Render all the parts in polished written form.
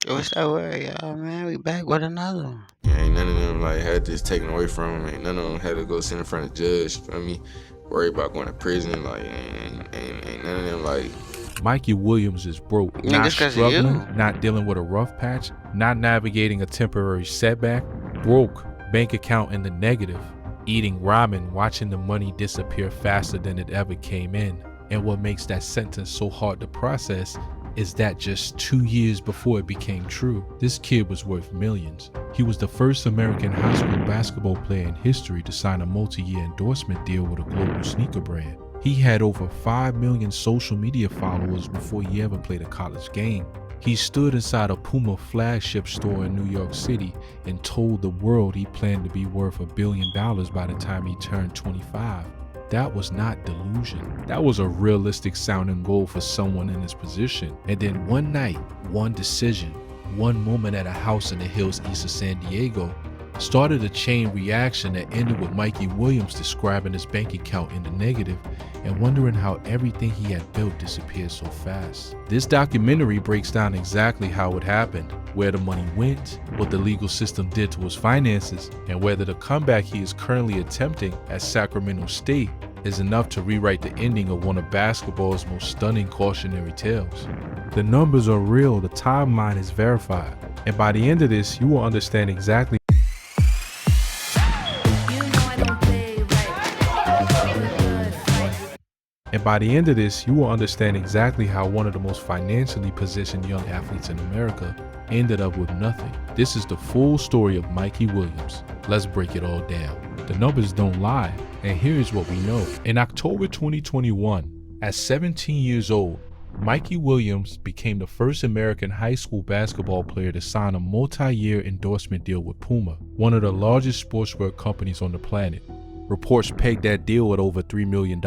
What's that word, y'all, man? We back with another one. Yeah, ain't none of them like had this taken away from them. Ain't none of them had to go sit in front of the judge. Feel me? Worry about going to prison. Like ain't none of them like. Mikey Williams is broke, not Niggas, cause of struggling, you. not dealing with a rough patch, not navigating a temporary setback, broke, bank account in the negative, eating ramen, watching the money disappear faster than it ever came in. And what makes that sentence so hard to process is that just 2 years before it became true, this kid was worth millions. He was the first American high school basketball player in history to sign a multi-year endorsement deal with a global sneaker brand. He had over 5 million social media followers before he ever played a college game. He stood inside a Puma flagship store in New York City and told the world he planned to be worth $1 billion by the time he turned 25. That was not delusion. That was a realistic sounding goal for someone in his position. And then one night, one decision, one moment at a house in the hills east of San Diego started a chain reaction that ended with Mikey Williams describing his bank account in the negative and wondering how everything he had built disappeared so fast. This documentary breaks down exactly how it happened, where the money went, what the legal system did to his finances, and whether the comeback he is currently attempting at Sacramento State is enough to rewrite the ending of one of basketball's most stunning cautionary tales. The numbers are real, the timeline is verified, and by the end of this, you will understand exactly how one of the most financially positioned young athletes in America ended up with nothing. This is the full story of Mikey Williams. Let's break it all down. The numbers don't lie, and here's what we know. In October 2021, at 17 years old, Mikey Williams became the first American high school basketball player to sign a multi-year endorsement deal with Puma, one of the largest sportswear companies on the planet. Reports pegged that deal at over $3 million.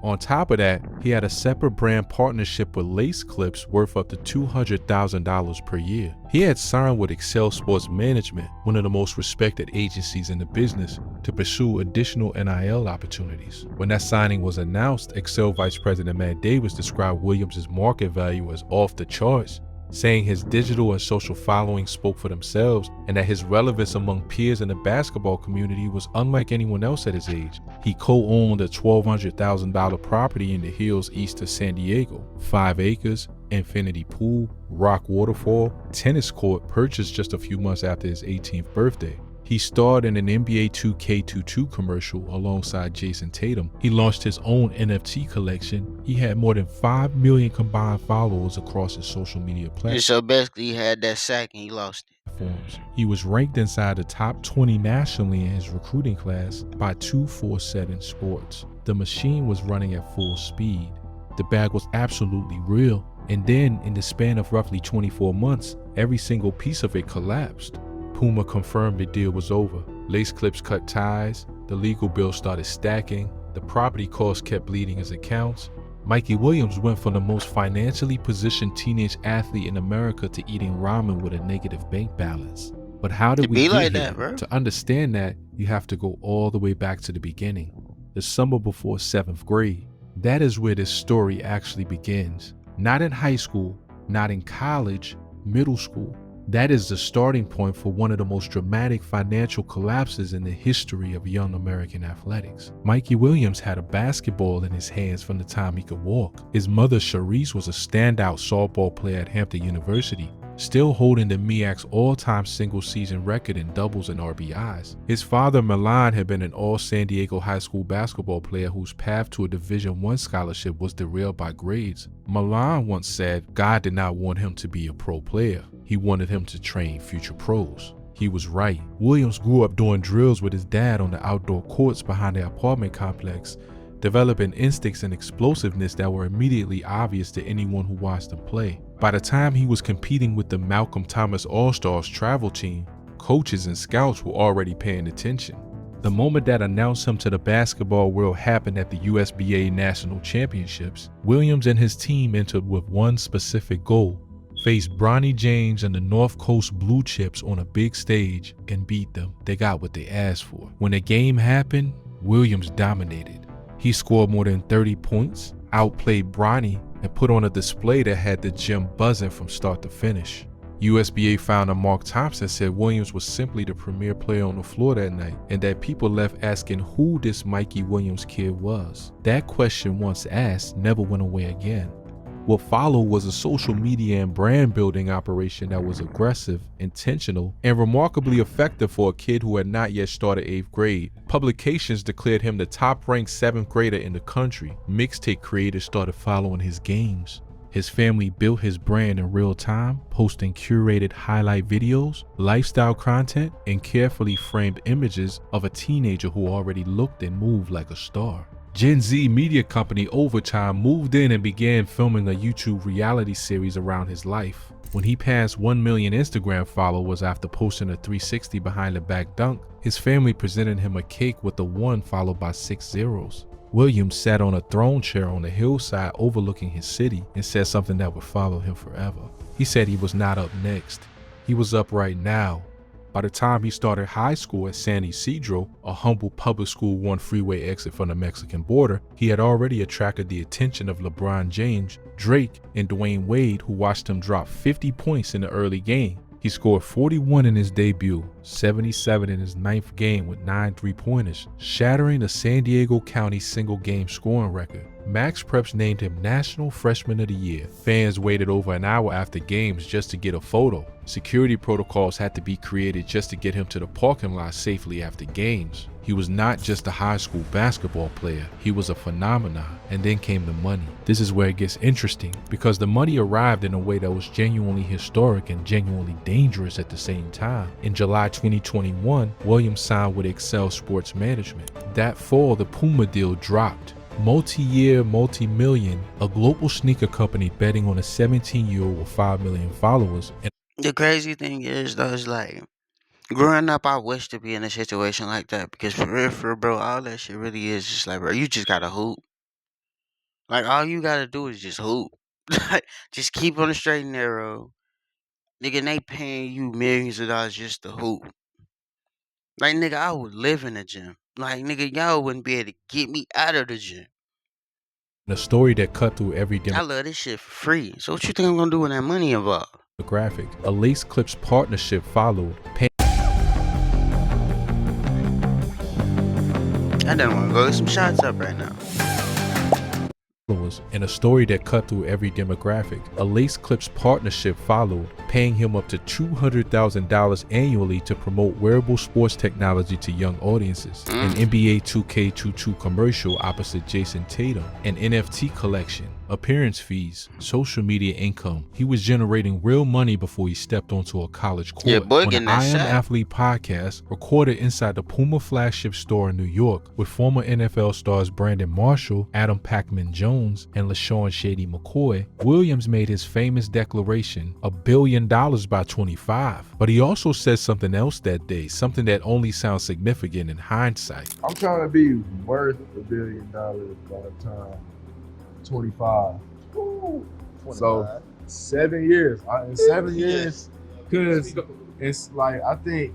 On top of that, he had a separate brand partnership with Lace Clips worth up to $200,000 per year. He had signed with Excel Sports Management, one of the most respected agencies in the business, to pursue additional NIL opportunities. When that signing was announced, Excel Vice President Matt Davis described Williams' market value as off the charts, saying his digital and social following spoke for themselves and that his relevance among peers in the basketball community was unlike anyone else at his age. He co-owned a $1,200,000 property in the hills east of San Diego, 5 acres, infinity pool, rock waterfall, tennis court purchased just a few months after his 18th birthday. He starred in an NBA 2K22 commercial alongside Jason Tatum. He launched his own NFT collection. He had more than 5 million combined followers across his social media platforms. So basically, he had that sack and he lost it. He was ranked inside the top 20 nationally in his recruiting class by 247 Sports. The machine was running at full speed. The bag was absolutely real. And then, in the span of roughly 24 months, every single piece of it collapsed. Puma confirmed the deal was over. Lace Clips cut ties, the legal bills started stacking, the property costs kept bleeding his accounts. Mikey Williams went from the most financially positioned teenage athlete in America to eating ramen with a negative bank balance. But how did we get like here? that, bro? To understand that, you have to go all the way back to the beginning, the summer before 7th grade. That is where this story actually begins. Not in high school, not in college, middle school. That is the starting point for one of the most dramatic financial collapses in the history of young American athletics. Mikey Williams had a basketball in his hands from the time he could walk. His mother, Sharice, was a standout softball player at Hampton University, still holding the MEAC's all-time single-season record in doubles and RBIs. His father, Milan, had been an all-San Diego high school basketball player whose path to a Division I scholarship was derailed by grades. Milan once said God did not want him to be a pro player. He wanted him to train future pros. He was right. Williams grew up doing drills with his dad on the outdoor courts behind the apartment complex, developing instincts and explosiveness that were immediately obvious to anyone who watched him play. By the time he was competing with the Malcolm Thomas All-Stars travel team, coaches and scouts were already paying attention. The moment that announced him to the basketball world happened at the USBA National Championships. Williams and his team entered with one specific goal: face Bronny James and the North Coast Blue Chips on a big stage and beat them. They got what they asked for. When the game happened, Williams dominated. He scored more than 30 points, outplayed Bronny, and put on a display that had the gym buzzing from start to finish. USBA founder Mark Thompson said Williams was simply the premier player on the floor that night, and that people left asking who this Mikey Williams kid was. That question, once asked, never went away again. What followed was a social media and brand building operation that was aggressive, intentional, and remarkably effective for a kid who had not yet started 8th grade. Publications declared him the top-ranked 7th grader in the country. Mixtape creators started following his games. His family built his brand in real time, posting curated highlight videos, lifestyle content, and carefully framed images of a teenager who already looked and moved like a star. Gen Z media company Overtime moved in and began filming a YouTube reality series around his life. When he passed 1 million Instagram followers after posting a 360 behind the back dunk, his family presented him a cake with a 1 followed by 6 zeros. Williams sat on a throne chair on the hillside overlooking his city and said something that would follow him forever. He said he was not up next. He was up right now. By the time he started high school at San Ysidro, a humble public school 1 freeway exit from the Mexican border, he had already attracted the attention of LeBron James, Drake, and Dwayne Wade, who watched him drop 50 points in the early game. He scored 41 in his debut, 77 in his 9th game with 9 3-pointers, shattering the San Diego County single-game scoring record. Max Preps named him National Freshman of the Year. Fans waited over an hour after games just to get a photo. Security protocols had to be created just to get him to the parking lot safely after games. He was not just a high school basketball player, he was a phenomenon. And then came the money. This is where it gets interesting, because the money arrived in a way that was genuinely historic and genuinely dangerous at the same time. In July 2021, Williams signed with Excel Sports Management. That fall, the Puma deal dropped. Multi-year, multi-million, a global sneaker company betting on a 17-year-old with 5 million followers. And The crazy thing is, though, is like, growing up, I wish to be in a situation like that, because for real, bro, all that shit really is just like, bro, you just gotta hoop. Like, all you gotta do is just hoop. Like, just keep on the straight and narrow. Nigga, and they paying you millions of dollars just to hoop. Like, nigga, I would live in the gym. Like, nigga, y'all wouldn't be able to get me out of the gym. a story that cut through every I love this shit for free. So what you think I'm gonna do when that money involved? demographic. A Lace Clips partnership followed. I don't want to go get some shots up right now. And a story that cut through every demographic. A Lace Clips partnership followed, paying him up to $200,000 annually to promote wearable sports technology to young audiences. An NBA 2K22 commercial opposite Jason Tatum, an NFT collection, appearance fees, social media income. He was generating real money before he stepped onto a college court. Yeah, boy, on the getting that I Am shot. Athlete podcast, recorded inside the Puma flagship store in New York with former NFL stars Brandon Marshall, Adam Packman-Jones, and LaShawn Shady McCoy, Williams made his famous declaration, $1 billion by 25. But he also said something else that day, something that only sounds significant in hindsight. I'm trying to be worth $1 billion by the time 25. Woo. So 7 years. In 7 years, because it's like, I think.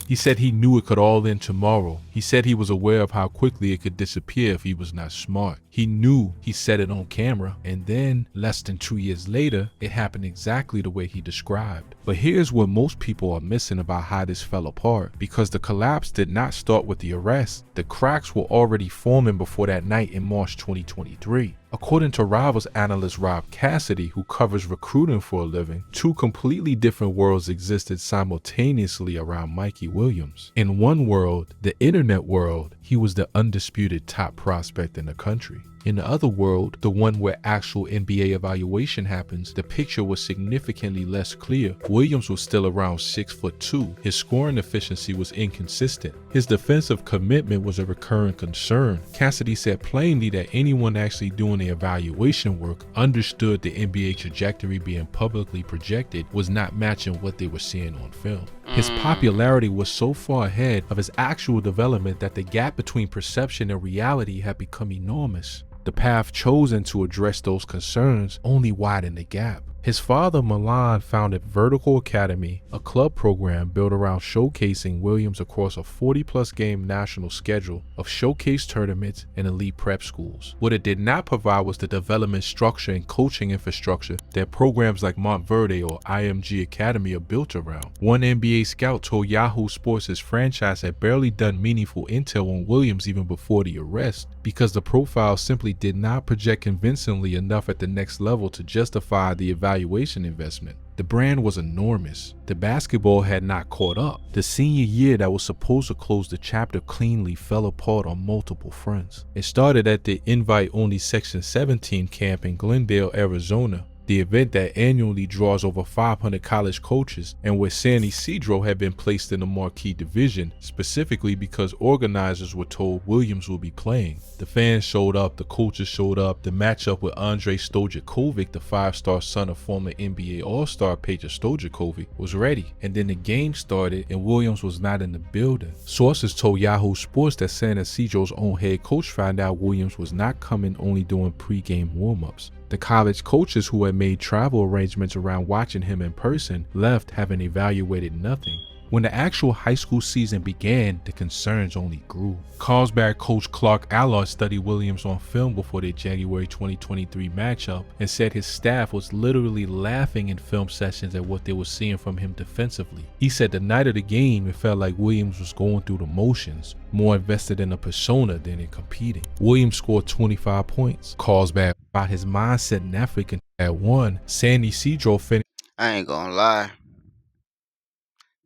He said he knew it could all end tomorrow. He said he was aware of how quickly it could disappear if he was not smart. He knew, he said it on camera, and then less than 2 years later, it happened exactly the way he described. But here's what most people are missing about how this fell apart, because the collapse did not start with the arrest. The cracks were already forming before that night in March 2023. According to Rivals analyst Rob Cassidy, who covers recruiting for a living, 2 completely different worlds existed simultaneously around Mikey Williams. In one world, the internet world, he was the undisputed top prospect in the country. In the other world, the one where actual NBA evaluation happens, the picture was significantly less clear. Williams was still around 6'2". His scoring efficiency was inconsistent. His defensive commitment was a recurring concern. Cassidy said plainly that anyone actually doing the evaluation work understood the NBA trajectory being publicly projected was not matching what they were seeing on film. His popularity was so far ahead of his actual development that the gap between perception and reality had become enormous. The path chosen to address those concerns only widened the gap. His father, Milan, founded Vertical Academy, a club program built around showcasing Williams across a 40-plus game national schedule of showcase tournaments and elite prep schools. What it did not provide was the development structure and coaching infrastructure that programs like Montverde or IMG Academy are built around. One NBA scout told Yahoo Sports his franchise had barely done meaningful intel on Williams even before the arrest, because the profile simply did not project convincingly enough at the next level to justify the evaluation investment. The brand was enormous. The basketball had not caught up. The senior year that was supposed to close the chapter cleanly fell apart on multiple fronts. It started at the invite-only Section 17 camp in Glendale, Arizona, the event that annually draws over 500 college coaches and where San Isidro had been placed in the marquee division, specifically because organizers were told Williams would be playing. The fans showed up, the coaches showed up, the matchup with Andrei Stojakovic, the 5-star son of former NBA All-Star Peja Stojakovic, was ready, and then the game started and Williams was not in the building. Sources told Yahoo Sports that San Isidro's own head coach found out Williams was not coming, only doing pre-game warm-ups. The college coaches who had made travel arrangements around watching him in person left having evaluated nothing. When the actual high school season began, the concerns only grew. Carlsbad coach Clark Allard studied Williams on film before their January 2023 matchup and said his staff was literally laughing in film sessions at what they were seeing from him defensively. He said the night of the game, it felt like Williams was going through the motions, more invested in a persona than in competing. Williams scored 25 points. Carlsbad about his mindset and effort at one. San Isidro finished. I ain't gonna lie.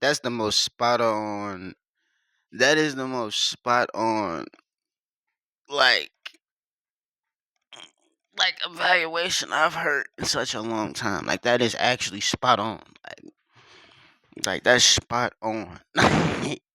That's the most spot on. That is the most spot on, like evaluation I've heard in such a long time. Like that is actually spot on. Like that's spot on.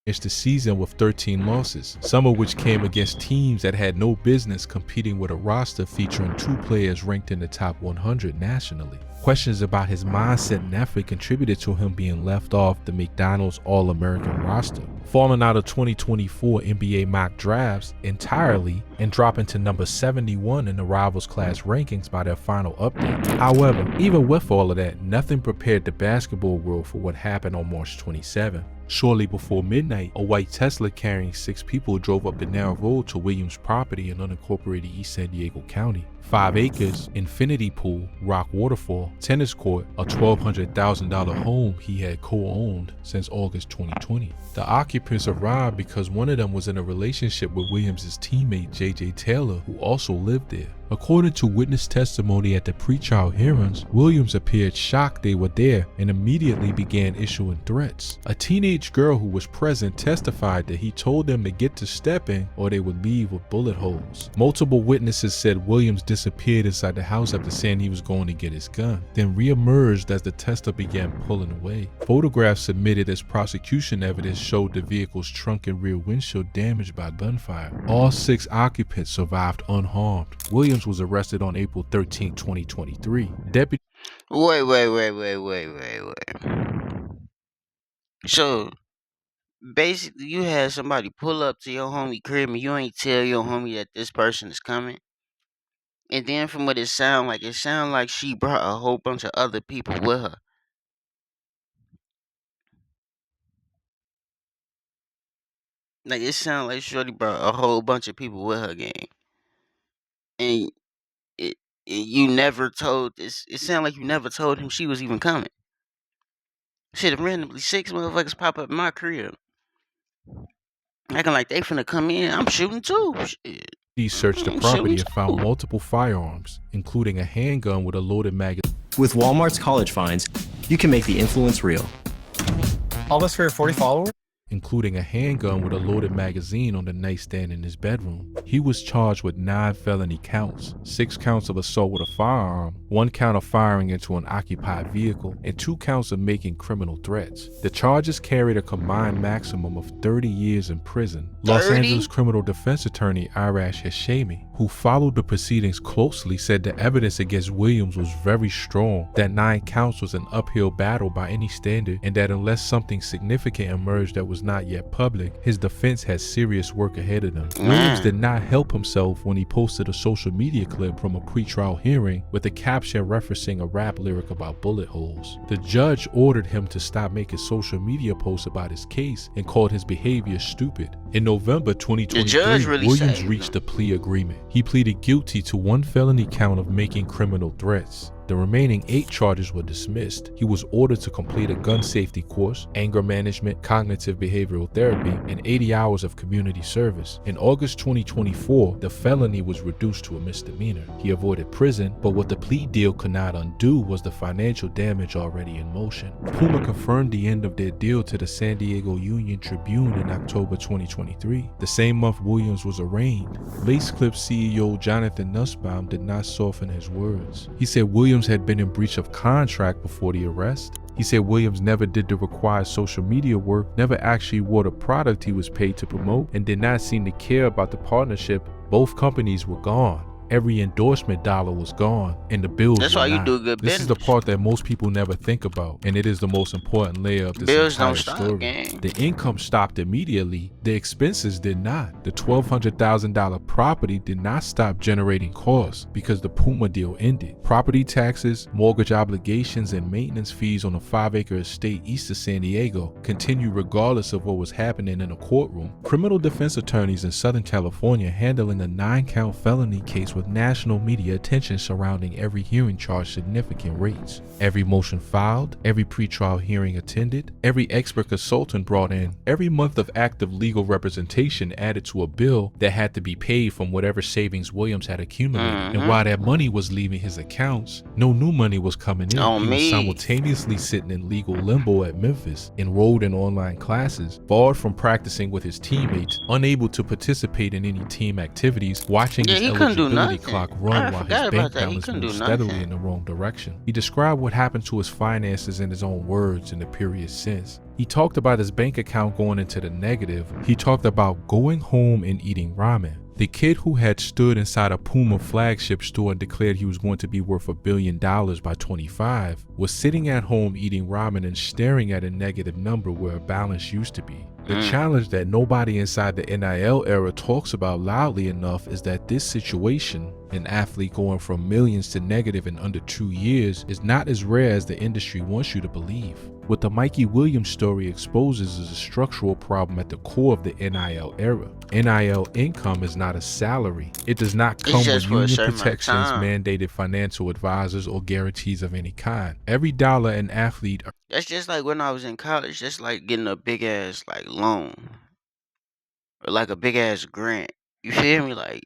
The season with 13 losses, some of which came against teams that had no business competing with a roster featuring 2 players ranked in the top 100 nationally. Questions about his mindset and effort contributed to him being left off the McDonald's All-American roster, falling out of 2024 NBA mock drafts entirely and dropping to number 71 in the Rivals class rankings by their final update. However, even with all of that, nothing prepared the basketball world for what happened on March 27. Shortly before midnight, a white Tesla carrying 6 people drove up the narrow road to Williams' property in unincorporated East San Diego County. 5 acres, infinity pool, rock waterfall, tennis court, a $1,200,000 home he had co-owned since August 2020. The occupants arrived because one of them was in a relationship with Williams' teammate J.J. Taylor, who also lived there. According to witness testimony at the pretrial hearings, Williams appeared shocked they were there and immediately began issuing threats. A teenage girl who was present testified that he told them to get to stepping or they would leave with bullet holes. Multiple witnesses said Williams disappeared inside the house after saying he was going to get his gun, then re-emerged as the tester began pulling away. Photographs submitted as prosecution evidence showed the vehicle's trunk and rear windshield damaged by gunfire. All 6 occupants survived unharmed. Williams was arrested on April 13, 2023. Deputy. Wait. So basically, you had somebody pull up to your homie crib and you ain't tell your homie that this person is coming. And then from what it sound like she brought a whole bunch of other people with her. Like it sound like Shorty brought a whole bunch of people with her, gang. And it you never told this. It sound like you never told him she was even coming. Shit, randomly 6 motherfuckers pop up in my crib, acting like they finna come in. I'm shooting too. Shit. He searched the property and found multiple firearms, including a handgun with a loaded magazine. With Walmart's college fines, you can make the influence real. All this for your 40 followers? Including a handgun with a loaded magazine on the nightstand in his bedroom. He was charged with 9 felony counts, 6 counts of assault with a firearm, 1 count of firing into an occupied vehicle, and 2 counts of making criminal threats. The charges carried a combined maximum of 30 years in prison. Los Angeles criminal defense attorney Irash Hashemi, who followed the proceedings closely, said the evidence against Williams was very strong, that 9 counts was an uphill battle by any standard, and that unless something significant emerged that was not yet public, his defense had serious work ahead of them. Williams did not help himself when he posted a social media clip from a pretrial hearing with a caption referencing a rap lyric about bullet holes. The judge ordered him to stop making social media posts about his case and called his behavior stupid. In November 2023, Williams reached a plea agreement. He pleaded guilty to 1 felony count of making criminal threats. The remaining 8 charges were dismissed. He was ordered to complete a gun safety course, anger management, cognitive behavioral therapy, and 80 hours of community service. In August 2024, the felony was reduced to a misdemeanor. He avoided prison, but what the plea deal could not undo was the financial damage already in motion. Puma confirmed the end of their deal to the San Diego Union Tribune in October 2023. The same month Williams was arraigned. Lace Clip CEO Jonathan Nussbaum did not soften his words. He said Williams had been in breach of contract before the arrest. He said Williams never did the required social media work, never actually wore the product he was paid to promote, and did not seem to care about the partnership. Both companies were gone. Every endorsement dollar was gone, and the bills That's were why you not. do good This business. is the part that most people never think about, and it is the most important layer of this Bills entire don't stop, story. gang. The income stopped immediately. The expenses did not. The $1,200,000 property did not stop generating costs because the Puma deal ended. Property taxes, mortgage obligations, and maintenance fees on a 5-acre estate east of San Diego continued regardless of what was happening in a courtroom. Criminal defense attorneys in Southern California handling a 9-count felony case with national media attention surrounding every hearing charged significant rates. Every motion filed, every pretrial hearing attended, every expert consultant brought in, every month of active legal representation added to a bill that had to be paid from whatever savings Williams had accumulated. And while that money was leaving his accounts, no new money was coming in. He was simultaneously sitting in legal limbo at Memphis, enrolled in online classes, barred from practicing with his teammates, unable to participate in any team activities, watching his eligibility clock run while his bank balance moved steadily in the wrong direction. He described what happened to his finances in his own words in the period since. He talked about his bank account going into the negative. He talked about going home and eating ramen. The kid who had stood inside a Puma flagship store and declared he was going to be worth $1 billion by 25 was sitting at home eating ramen and staring at a negative number where a balance used to be. The challenge that nobody inside the NIL era talks about loudly enough is that this situation, an athlete going from millions to negative in under 2 years, is not as rare as the industry wants you to believe. What the Mikey Williams story exposes is a structural problem at the core of the NIL era. NIL income is not a salary. It does not come with union protections, mandated financial advisors, or guarantees of any kind. Every dollar an athlete... That's just like when I was in college. That's like getting a big ass like loan or like a big ass grant. You feel me? Like,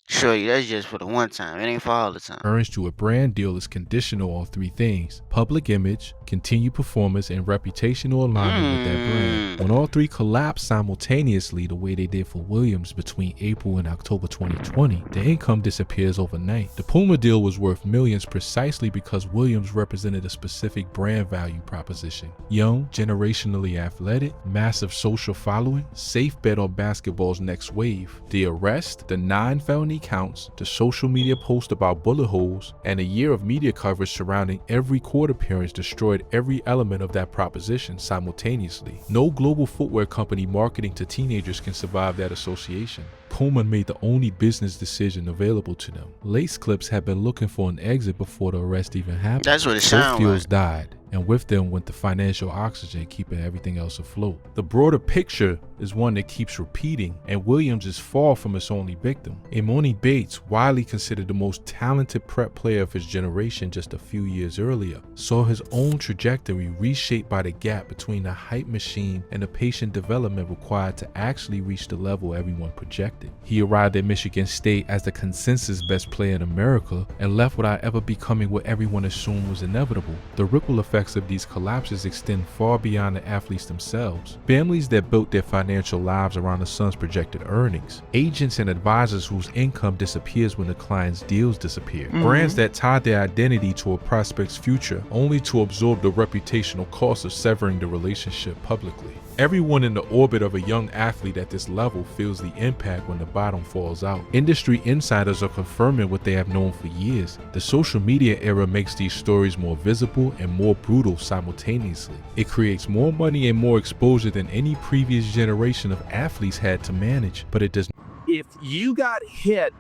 sure, that's just for the one time. It ain't for all the time. Earns to a brand deal is conditional on 3 things: public image, continued performance, and reputational alignment with that brand. When all 3 collapse simultaneously the way they did for Williams between April and October 2020, the income disappears overnight. The Puma deal was worth millions precisely because Williams represented a specific brand value proposition. Young, generationally athletic, massive social following, safe bet on basketball's next wave. The arrest, the 9 felony counts, the social media post about bullet holes, and a year of media coverage surrounding every court appearance destroyed every element of that proposition simultaneously. No global footwear company marketing to teenagers can survive that association. Puma made the only business decision available to them. Lace Clips had been looking for an exit before the arrest even happened. That's what it sounds like. Both deals died, and with them went the financial oxygen keeping everything else afloat. The broader picture is one that keeps repeating, and Williams is far from its only victim. Imoni Bates, widely considered the most talented prep player of his generation just a few years earlier, saw his own trajectory reshaped by the gap between the hype machine and the patient development required to actually reach the level everyone projected. He arrived at Michigan State as the consensus best player in America and left without ever becoming what everyone assumed was inevitable. The ripple effect effects of these collapses extend far beyond the athletes themselves. Families that built their financial lives around the son's projected earnings. Agents and advisors whose income disappears when the client's deals disappear. Brands that tie their identity to a prospect's future only to absorb the reputational cost of severing the relationship publicly. Everyone in the orbit of a young athlete at this level feels the impact when the bottom falls out. Industry insiders are confirming what they have known for years. The social media era makes these stories more visible and more brutal simultaneously. It creates more money and more exposure than any previous generation of athletes had to manage, but it does. If you got hit,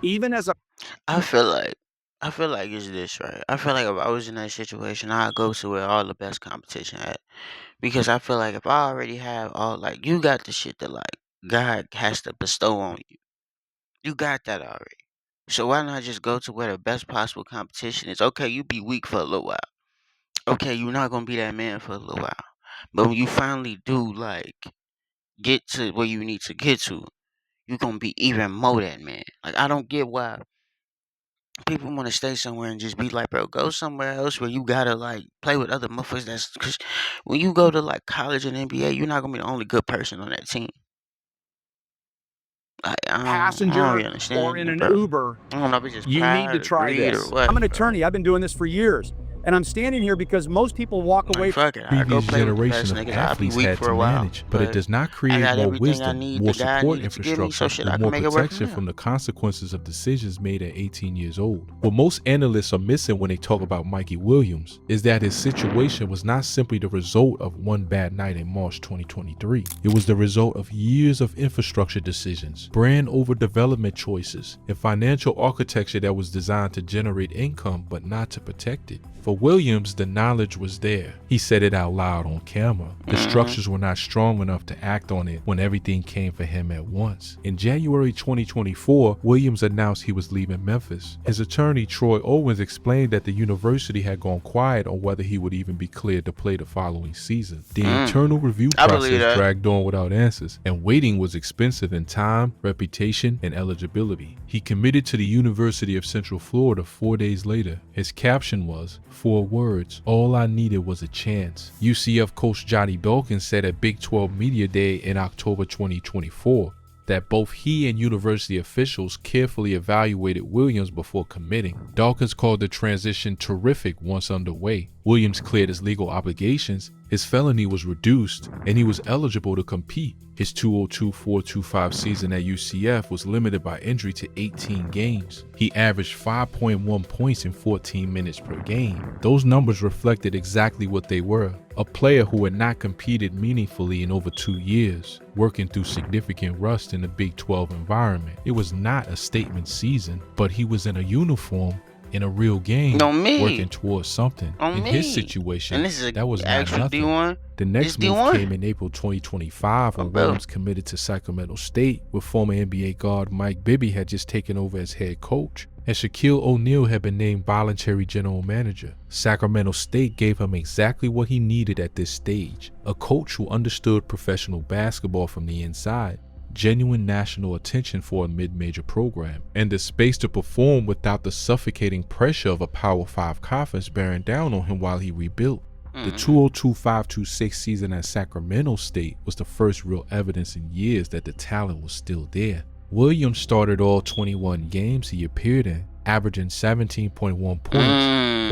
even as a I feel like it's this, right? I feel like if I was in that situation, I'd go to where all the best competition at. Because I feel like if I already have all, like, you got the shit that, like, God has to bestow on you. You got that already. So why not just go to where the best possible competition is? Okay, you be weak for a little while. Okay, you're not gonna be that man for a little while. But when you finally do, like, get to where you need to get to, you're gonna be even more that man. Like, I don't get why people want to stay somewhere and just be like, bro, go somewhere else where you gotta, like, play with other motherfuckers. That's because when you go to, like, college and NBA, you're not gonna be the only good person on that team. Like, I don't passenger really understand or in that, an bro. Uber, I don't know if it's just you need pride to or try greed this. or what. I'm an bro. attorney. I've been doing this for years. And I'm standing here because most people walk away Like, fuck it. I go Previous play with the generation best of niggas. I'll be athletes weak had for to a while. manage, but it does not I create got more everything I wisdom, need. more The God support needed to give me, so infrastructure, shit, I or can more make it work from protection there. from the consequences of decisions made at 18 years old. What most analysts are missing when they talk about Mikey Williams is that his situation was not simply the result of one bad night in March 2023. It was the result of years of infrastructure decisions, brand overdevelopment choices, and financial architecture that was designed to generate income but not to protect it. For Williams, the knowledge was there. He said it out loud on camera. The structures were not strong enough to act on it when everything came for him at once. In January 2024, Williams announced he was leaving Memphis. His attorney, Troy Owens, explained that the university had gone quiet on whether he would even be cleared to play the following season. The internal review I believe process that. dragged on without answers, and waiting was expensive in time, reputation, and eligibility. He committed to the University of Central Florida 4 days later. His caption was, 4 words, all I needed was a chance. UCF coach Johnny Dawkins said at Big 12 Media Day in October 2024 that both he and university officials carefully evaluated Williams before committing. Dawkins called the transition terrific once underway. Williams cleared his legal obligations, his felony was reduced, and he was eligible to compete. His 2024-25 season at UCF was limited by injury to 18 games. He averaged 5.1 points in 14 minutes per game. Those numbers reflected exactly what they were: a player who had not competed meaningfully in over 2 years, working through significant rust in the Big 12 environment. It was not a statement season, but he was in a uniform in a real game, working towards something. In his situation, that was not nothing. D1. The next It's move D1. came in April 2025 when Williams committed to Sacramento State, where former NBA guard Mike Bibby had just taken over as head coach, and Shaquille O'Neal had been named voluntary general manager. Sacramento State gave him exactly what he needed at this stage: a coach who understood professional basketball from the inside, genuine national attention for a mid-major program, and the space to perform without the suffocating pressure of a Power 5 conference bearing down on him while he rebuilt. The 2025-26 season at Sacramento State was the first real evidence in years that the talent was still there. Williams started all 21 games he appeared in, averaging 17.1 points,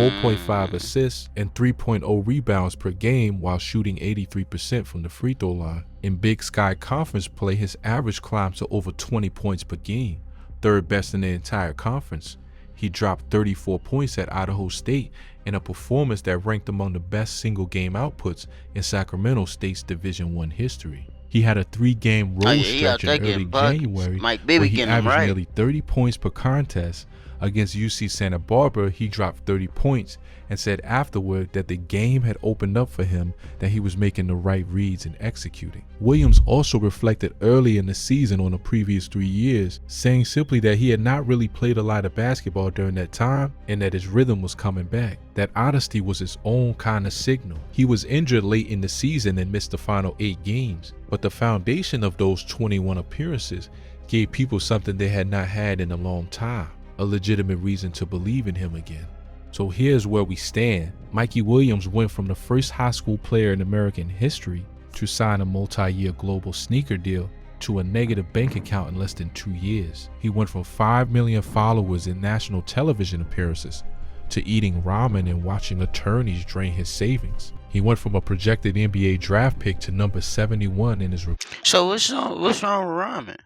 4.5 assists, and 3.0 rebounds per game while shooting 83% from the free throw line. In Big Sky Conference play, his average climbed to over 20 points per game, third best in the entire conference. He dropped 34 points at Idaho State in a performance that ranked among the best single-game outputs in Sacramento State's Division I history. He had a 3-game road stretch in early January where he averaged nearly 30 points per contest. Against UC Santa Barbara, he dropped 30 points and said afterward that the game had opened up for him, that he was making the right reads and executing. Williams also reflected early in the season on the previous 3 years, saying simply that he had not really played a lot of basketball during that time and that his rhythm was coming back. That honesty was his own kind of signal. He was injured late in the season and missed the final 8 games, but the foundation of those 21 appearances gave people something they had not had in a long time: a legitimate reason to believe in him again. So here's where we stand. Mikey Williams went from the first high school player in American history to sign a multi-year global sneaker deal to a negative bank account in less than 2 years. He went from 5 million followers in national television appearances to eating ramen and watching attorneys drain his savings. He went from a projected NBA draft pick to number 71 in his So what's wrong with ramen?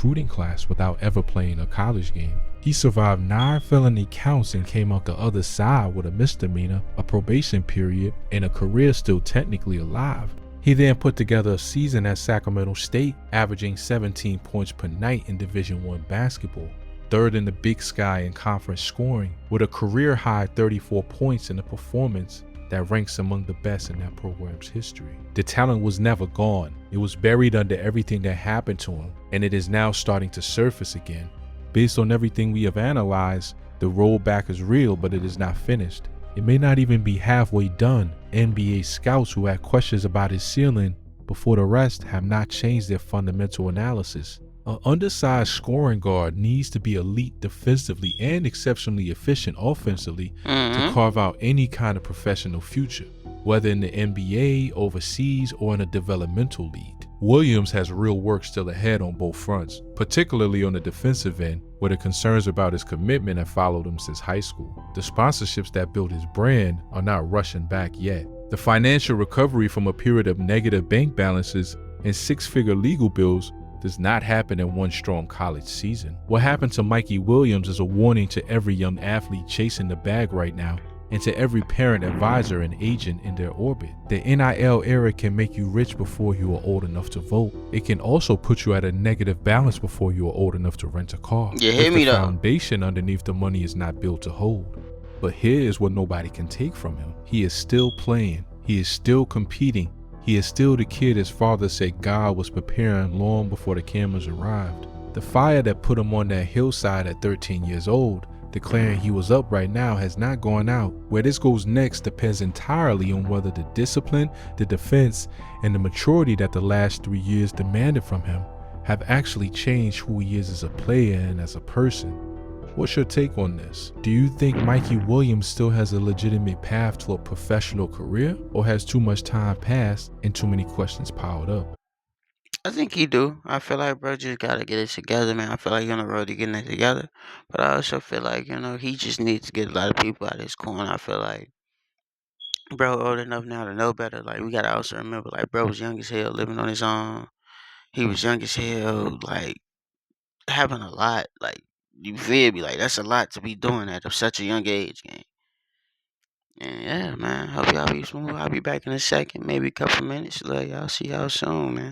recruiting class without ever playing a college game. He survived 9 felony counts and came out the other side with a misdemeanor, a probation period, and a career still technically alive. He then put together a season at Sacramento State, averaging 17 points per night in Division I basketball, third in the Big Sky in conference scoring, with a career-high 34 points in a performance that ranks among the best in that program's history. The talent was never gone. It was buried under everything that happened to him, and it is now starting to surface again. Based on everything we have analyzed, the rollback is real, but it is not finished. It may not even be halfway done. NBA scouts who had questions about his ceiling before the rest have not changed their fundamental analysis. An undersized scoring guard needs to be elite defensively and exceptionally efficient offensively to carve out any kind of professional future, whether in the NBA, overseas, or in a developmental league. Williams has real work still ahead on both fronts, particularly on the defensive end, where the concerns about his commitment have followed him since high school. The sponsorships that built his brand are not rushing back yet. The financial recovery from a period of negative bank balances and 6-figure legal bills does not happen in one strong college season. What happened to Mikey Williams is a warning to every young athlete chasing the bag right now, and to every parent, advisor, and agent in their orbit. The NIL era can make you rich before you are old enough to vote. It can also put you at a negative balance before you are old enough to rent a car. You hear if me the though? foundation underneath the money is not built to hold. But here's what nobody can take from him. He is still playing. He is still competing. He is still the kid his father said God was preparing long before the cameras arrived. The fire that put him on that hillside at 13 years old, declaring he was up right now, has not gone out. Where this goes next depends entirely on whether the discipline, the defense, and the maturity that the last 3 years demanded from him have actually changed who he is as a player and as a person. What's your take on this? Do you think Mikey Williams still has a legitimate path to a professional career, or has too much time passed and too many questions piled up? I think he do. I feel like bro just gotta get it together, man. I feel like he's on the road to getting it together. But I also feel like, he just needs to get a lot of people out of his corner. I feel like bro old enough now to know better. Like we gotta also remember, like bro was young as hell, living on his own. He was young as hell, like having a lot. Like you feel me? Like that's a lot to be doing at such a young age, gang. And yeah, man. Hope y'all be smooth. I'll be back in a second, maybe a couple minutes. Like y'all see y'all soon, man.